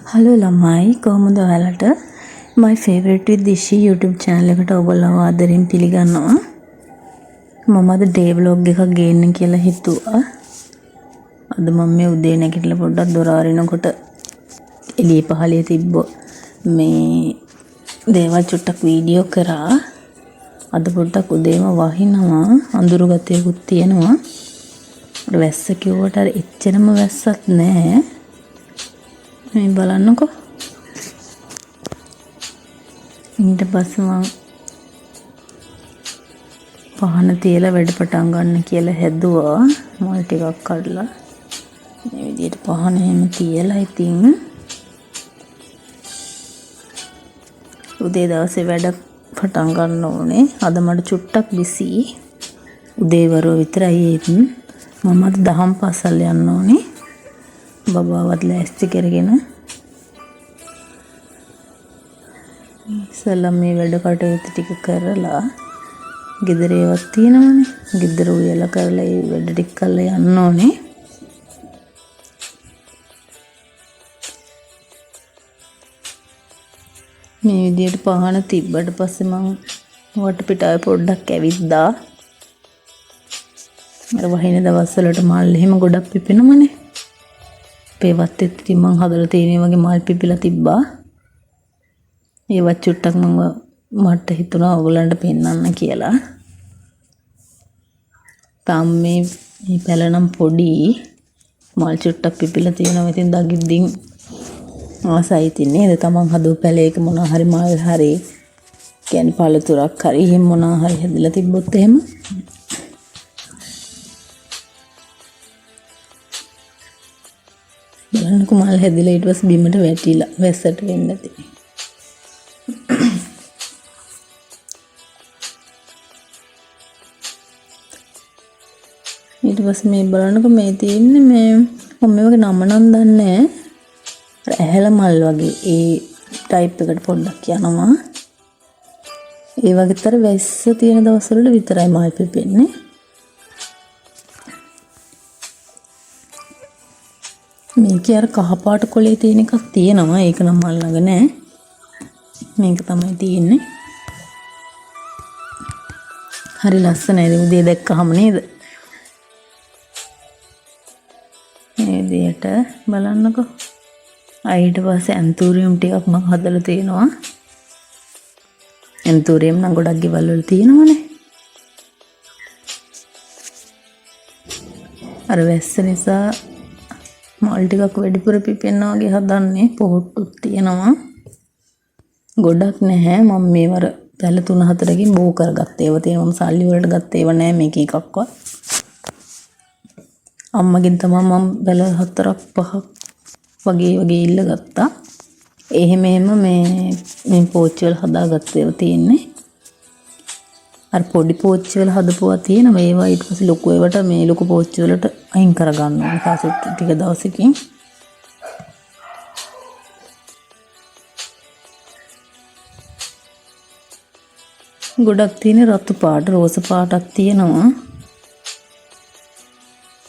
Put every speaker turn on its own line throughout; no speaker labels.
Hello ළමයි කොහොමද ඔයාලට my favorite with dishi YouTube channel එකට ඔයගොල්ලෝ ආදරෙන් පිළිගන්නවා. මම අද ඩේ vlog එකක් ගේන්න කියලා හිතුවා. අද මම මේ උදේ නැගිටලා පොඩ්ඩක් දොර අරිනකොට එළිය පහලේ තිබ්බ මේ දේවල් චුට්ටක් වීඩියෝ කරා. අද පොඩ්ඩක් උදේම වහිනවා අඳුරු ගතියකුත් තියෙනවා. වැස්ස කිව්වට අර එච්චරම වැස්සක් නැහැ. මේ බලන්නකෝ. ඊට පස්සේ මම පහන තියලා වැඩ පටන් ගන්න කියලා හැදුවා. මල් ටිකක් කඩලා මේ විදිහට පහන එහෙම තියලා ඉතින් උදේ දවසේ වැඩ පටන් ගන්න ඕනේ. අද මට චුට්ටක් බිසි. උදේවරු විතරයි ඒත් මම අද දහම් පාසල් යන්න ඕනේ. බබාවත් ලෑස්ති කරගෙන ඉස්සෙල්ලා මේ වැඩ කටයුතු ටික කරලා ගෙදර ඒවත් තියෙනවනේ. ගෙදර උයලා කරලා ඒ වැඩ ටික කරලා යන්න ඕනේ. මේ විදියට පහන තිබ්බට පස්සේ මම වටපිටාවේ පොඩ්ඩක් ඇවිද්දා. අර වහින දවස්වලට මල් එහෙම ගොඩක් පිපෙනවනේ. පේවත් ඉතින් මං හදලා තියෙන වගේ මල් පිපිලා තිබ්බා. ඒවත් චුට්ටක් මට හිතුණා ඔයගලන්ට පෙන්නන්න කියලා. තාම මේ පැලනම් පොඩි මල් චුට්ටක් පිපිලා තියෙනවා. ඉතින් දගිද්දින් ආසයි ඉතින් නේද? තමන් හදපු පැලයක මොනවා හරි මල් හරි කියන්නේ පළතුරක් හරි එහෙම මොනවා හරි හැදලා තිබ්බොත් එහෙම බලන්නකො මල් හැදිලා ඊට පස්සේ බිමට වැටිලා වැස්සට වෙන්නේ නැති. ඊට පස්සේ මේ බලන්නකො මේ තියෙන්නේ මේ මම මේ වගේ නම නම් දන්නේ නැහැ. ඇහැල මල් වගේ ඒ ටයිප් එකට පොඩ්ඩක් යනවා. ඒ වගේතර වැස්ස තියෙන දවස්වල විතරයි මල් පිපෙන්නේ. මේකේ අර කහපාට කොලේ තියෙන එකක් තියෙනවා. ඒක නම් මල් ළඟ නෑ. මේක තමයි තියෙන්නේ. හරි ලස්සනයි. උදේ දැක්කහම නේද? මේ විදියට බලන්නකෝ. ඊට පස්සේ ඇන්තූරියම් ටිකක් මම හදලා තියෙනවා. ඇන්තූරියම් නම් ගොඩක් ගෙවල් වල තියෙනවනේ. අර වැස්ස නිසා මල් ටිකක් වැඩිපුර පිපෙනවා වගේ හදන්නේ. පොහොට්ටුත් තියෙනවා. ගොඩක් නැහැ. මම මේවර පැල 3-4කින් බෝ කරගත්තා. ඒව තියෙනවා. මම සල්ලි වලට ගත්ත ඒවා නෑ මේක එකක්වත්. අම්මගෙන් තමයි මම පැල 4-5ක් වගේ ඉල්ල ගත්තා. එහෙම මේ පෝච්චි වල හදාගත්ත ඒවා තියෙන්නේ. අර පොඩි පෝච්චි වල හදපුවා තියෙනවා. ඒවා ඊට පස්සේ ලොකු ඒවට මේ ලොකු පෝච්චි වලට අයින් කරගන්න ඕනේ. ඊපස්සේ ටික දවසකින් ගොඩක් තියෙන රතු පාට, රෝස පාටක් තියෙනවා.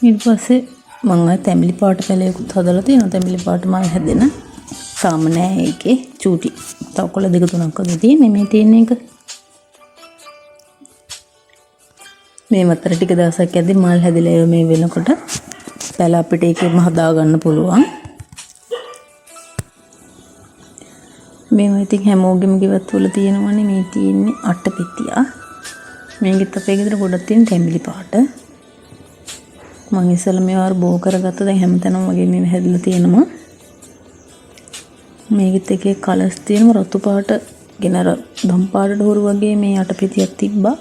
ඊට පස්සේ මම ආ තැඹිලි පාට පැලයකුත් හදලා තියෙනවා. තැඹිලි පාට මල් හැදෙන. තාම නෑ ඒකේ. චූටි. තව කොළ 2-3ක් වගේ තියෙන්නේ මේ තියෙන එක. මේ මතර ටික දවසක් යද්දි මල් හැදිලා ඒ මේ වෙනකොට පැල අපිට ඒකෙම හදා ගන්න පුළුවන්. මේව ඉතින් හැමෝගෙම ගෙවත් වල තියෙනවනේ. මේ තියෙන්නේ අටපිටියා. මේකෙත් අපේ ගෙදර ගොඩක් තියෙන තැඹිලි පාට. මම ඉස්සෙල්ලා මේවා බෝ කරගත්තා. දැන් හැමතැනම වගේ මේව හැදිලා තියෙනවා. මේකෙත් එකේ කලර්ස් තියෙනවා. රතු පාට, ගෙනර දම් පාටට හුරු වගේ මේ අටපිටියක් තිබ්බා.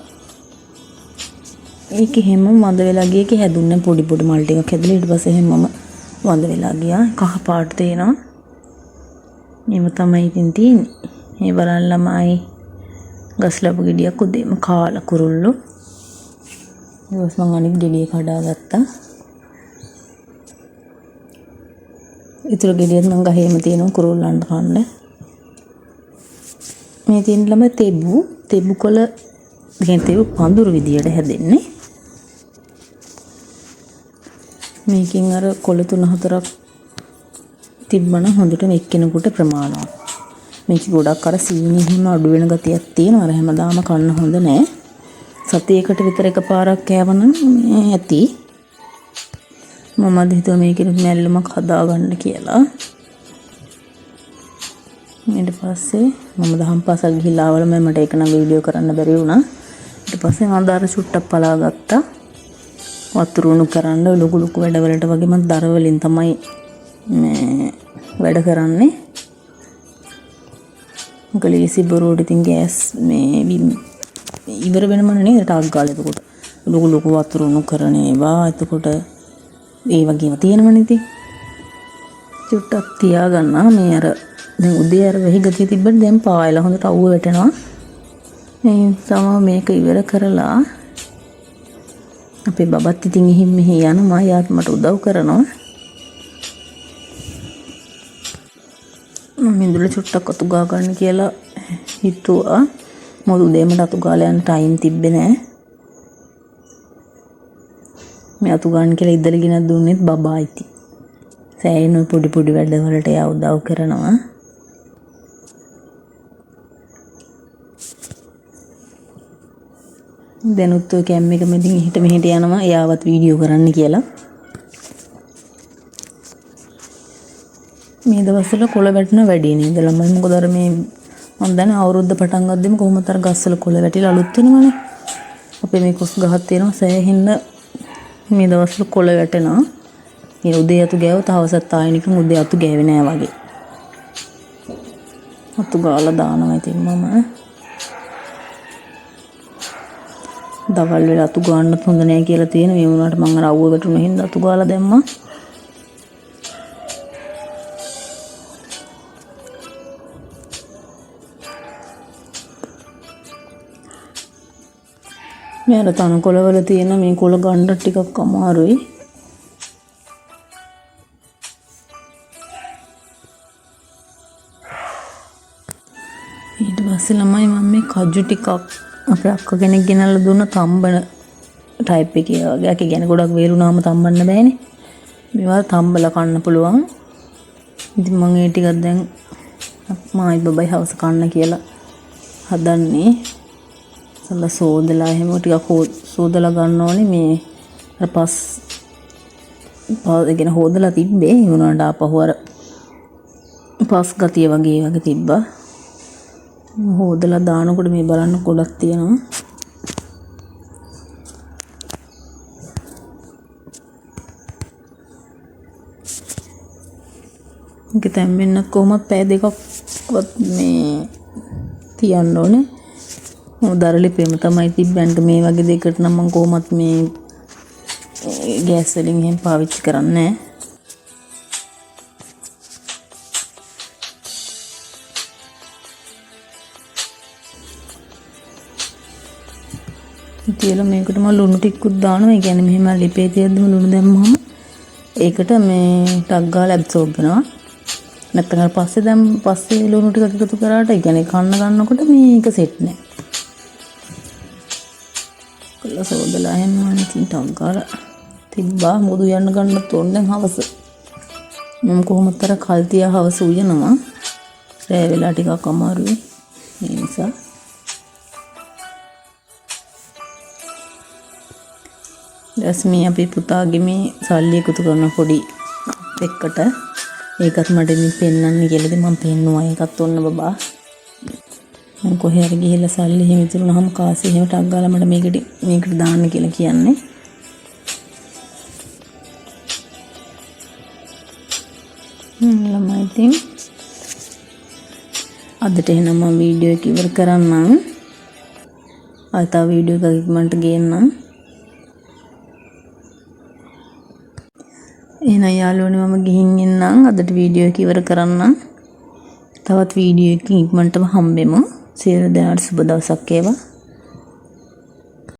ඒක හැම වඳ වෙලා ගියේ. ඒක හැදුන්නේ පොඩි මල් ටිකක් හැදලා ඊට පස්සේ හැමම වඳ වෙලා ගියා. කහ පාට තේනවා. මේව තමයි ඉතින් තියෙන්නේ. මේ බලන්න ළමයි ගස්ලපු ගෙඩියක් උදේම කාලා කුරුල්ලෝ. ඊට මම අනිත් ගෙඩිය කඩාගත්තා. ඊටු ගෙඩියක් නම් ගහේම තියෙනවා කුරුල්ලන්ට කන්න. මේ තියෙන ළම තෙබු කොළ දෙකෙන් තෙබු පඳුරු විදියට හැදෙන්නේ. මේකෙන් අර කොළ 3-4ක් තිබ්බන හොඳට එක්කෙනෙකුට ප්‍රමාණවත්. මේක ගොඩක් අර සීනි හිම අඩු වෙන ගතියක් තියෙනවා. අර හැමදාම කන්න හොඳ නෑ. සතියකට විතර එකපාරක් කෑවනම් ඇති. මම අද හිතුවා මේකේ මැල්ලමක් හදාගන්න කියලා. ඊට පස්සේ මම දහම් පාසල් ගිහිල්ලා ආවල මට ඒක නම් වීඩියෝ කරන්න බැරි වුණා. ඊට පස්සේ මම දාර චුට්ටක් පලා ගත්තා. වතුර උණු කරන්න ලොකු ලොකු වැඩවලට වගේ මම දර වලින් තමයි මේ වැඩ කරන්නේ. ගලීසි බොරෝඩ ඉතින් ගෑස් මේ ඉවර වෙනම නේ ටාක් ගාලා එතකොට ලොකු ලොකු වතුර උණු කරන ඒවා එතකොට ඒ වගේම තියෙනවනේ ඉතින් චුට්ටක් තියාගන්න මේ අර දැන් උදේ අර වෙහි ගතිය තිබ්බට දැන් පායලා හොඳට අවුව වැටෙනවා. මේ තමයි මේක ඉවර කරලා අපේ බබත් ඉතින් එහෙම මෙහි යනවා. යාත් මට උදව් කරනවා. මම ඉඳලා චුට්ටක් අතු ගා ගන්න කියලා හිතුවා. මොකද උදේ මට අතු ගාලා යන්න ටයිම් තිබ්බේ නෑ. මේ අතු ගන්න කියලා ඉදලා ගෙනත් දුන්නෙත් බබා ඉති. සෑහෙන පොඩි පොඩි වැඩ වලට යා උදව් කරනවා. දැනුත් ඔය කැම් එක මෙදින් එහෙට මෙහෙට යනවා එයාවත් වීඩියෝ කරන්න කියලා. මේ දවස්වල කොළ වැටෙන වැඩි නේද ළමයි. මොකද අර මේ මම දැන් අවුරුද්ද පටන් ගද්දිම කොහොමද අර ගස්වල කොළ වැටිලා අලුත් වෙනවනේ. අපේ මේ කොස් ගහක් තියෙනවා සෑහෙන්න මේ දවස්වල කොළ වැටෙනවා. මේ උදේ අතු ගෑවුවත් හවසත් ආයෙ නිකන් උදේ අතු ගෑවේ නෑ වගේ. අතු ගාලා දානවා ඉතින් මම. දවල් වෙලා අතු ගන්නත් හොඳ නෑ කියලා තියෙන මේ වුණාට මම අර අවුව වැටුන හින්දා අතු ගාලා දැම්මා. මේ අර තනකොළ වල තියෙන මේ කොළ ගන්න ටිකක් අමාරුයි. ඊට පස්සේ ළමයි මම මේ කජු ටිකක් අපේ අක්ක කෙනෙක් ගෙනල්ලා දුන්න තම්බන ටයිප් එකේ වගේ. ඒක කියන්නේ ගොඩක් වේලුනාම තම්බන්න බෑනේ. මේවා තම්බලා කන්න පුළුවන්. ඉතින් මම ඒ ටිකක් දැන් මායි බබයි හවස කන්න කියලා හදන්නේ. සල්ලා සෝදලා එහෙම ටිකක් සෝදලා ගන්න ඕනේ. මේ අර පස් කියන හොදලා තිබ්බේ. ඒ වුණාට ආපහු අර පස් ගතිය වගේ තිබ්බා. හොදලා දානකොට මේ බලන්න ගොඩක් තියෙනවා. ඒක තැම්බෙන්න කොහොමද පැය දෙකක්වත් මේ තියන්න ඕනේ. දරලිපෙම තමයි තිබ්බන්ට මේ වගේ දෙයකට නම් මම කොහොමත් මේ ගෑස් වලින් එහෙම පාවිච්චි කරන්නේ නැහැ. කියලා මේකට මම ලුණු ටිකකුත් දානවා. ඒ කියන්නේ මෙහෙම ලිපේ තියද්දිම ලුණු දැම්මම ඒකට මේ ටක් ගාලා ඇබ්සෝබ් වෙනවා. නැත්නම් අර පස්සේ ලුණු ටිකක් එකතු කරාට ඒ කියන්නේ කන්න ගන්නකොට මේක සෙට් නැහැ. කළා සෝදලා එහෙම ඉතින් ටක් ගාලා තිබ්බා. මොකද යන්න ගන්නත් ඕන දැන් හවස. මම කොහොමද අර කල් තියා හවස උයනවා. රෑ වෙලා ටිකක් අමාරුයි. ඒ නිසා රස්මී අපේ පුතාගේ මේ සල්ලි එකතු කරන පොඩි එකට ඒකත් මට මේ පෙන්නන්න කියලාද මම පෙන්නුවා. ඒකත් ඔන්න බබා මම කොහේ හරි ගිහිල්ලා සල්ලි එහෙම ඉතුරුනහම කාසි එහෙම ටක් ගාලා මට මේකට දාන්න කියලා කියන්නේ. ළමයි ඉතින් අදට එහෙනම් මම වීඩියෝ එක ඉවර කරන්නම්. අද තව වීඩියෝ එකක් මන්ට ගේන්නම්. එහෙනම් යාළුවනේ මම ගිහින් එන්නම්. අදට වීඩියෝ එක ඉවර කරන්නම්. තවත් වීඩියෝ එකකින් ඉක්මනටම හම්බෙමු. සියලු දෙනාට සුබ දවසක් වේවා.